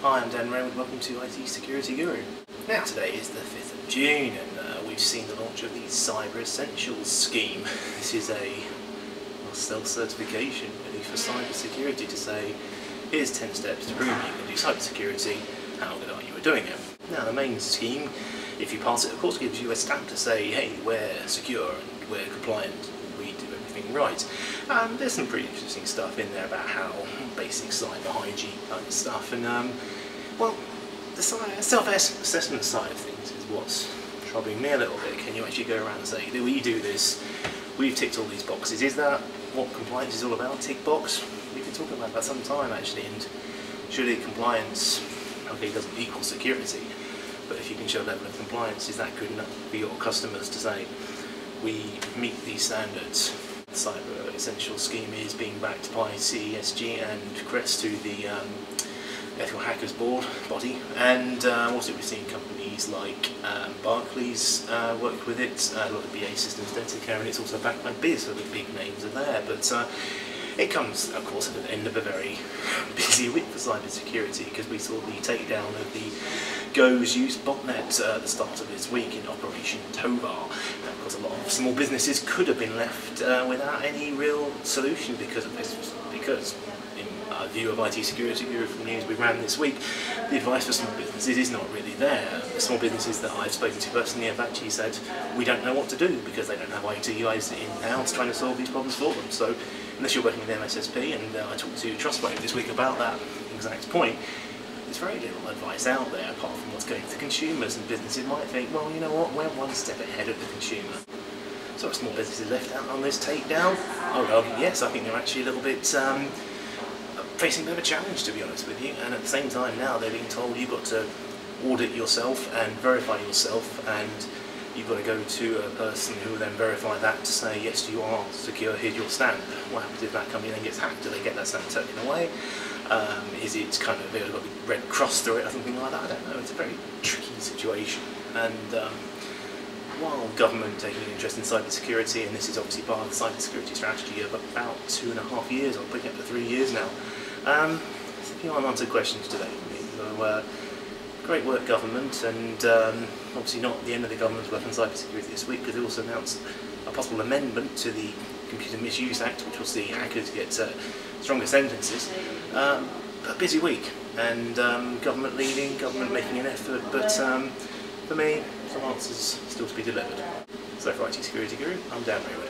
Hi, I'm Dan Raywood, welcome to IT Security Guru. Now today is the 5th of June and we've seen the launch of the Cyber Essentials scheme. This is a self-certification really for cyber security to say, here's 10 steps to prove you can do cyber security, how good are you at doing it. Now the main scheme, if you pass it, of course gives you a stamp to say, hey, we're secure and we're compliant, we do everything right. There's some pretty interesting stuff in there about how basic cyber hygiene kind of stuff, and well, the self-assessment side of things is what's troubling me a little bit. Can you actually go around and say, do we do this? We've ticked all these boxes. Is that what compliance is all about? Tick box? We've been talking about that some time actually, and surely compliance, okay, doesn't equal security, but if you can show a level of compliance, is that good enough for your customers to say, we meet these standards? The Cyber Essentials scheme is being backed by CESG and CREST, to the Ethical Hackers Board body, and also we've seen companies like Barclays work with it, a lot of BA Systems, Denticare, and it's also backed by BIS, so the big names are there, but it comes, of course, at the end of a very busy week for cyber security, because we saw the takedown of the Go's use botnet at the start of this week in Operation Tovar. Now, of course, a lot of small businesses could have been left without any real solution because of this, because in our view of IT Security Guru from the news we ran this week, the advice for small businesses is not really there. The small businesses that I've spoken to personally have actually said, we don't know what to do because they don't have IT guys in-house trying to solve these problems for them. So unless you're working with MSSP, and I talked to Trustwave this week about that exact point, there's very little advice out there apart from what's going to consumers, and businesses might think, well, you know what, we're one step ahead of the consumer. So are small businesses left out on this takedown? Oh well, yes, I think they're actually a little bit facing a bit of a challenge, to be honest with you, and at the same time now they're being told you've got to audit yourself and verify yourself, and you've got to go to a person who will then verify that to say, yes, you are secure, here's your stamp. What happens if that company then gets hacked? Do they get that stamp taken away? Is it kind of got a red cross through it or something like that? I don't know. It's a very tricky situation. And while government taking an interest in cyber security, and this is obviously part of the cyber security strategy of about 2.5 years, or picking up to 3 years now, there's a few unanswered questions today. So, great work, government, and obviously not the end of the government's work on cyber security this week, because they also announced a possible amendment to the Computer Misuse Act, which will see hackers get stronger sentences. A busy week, and government leading, government making an effort, but for me, some answers still to be delivered. So for IT Security Guru, I'm Dan Raywood.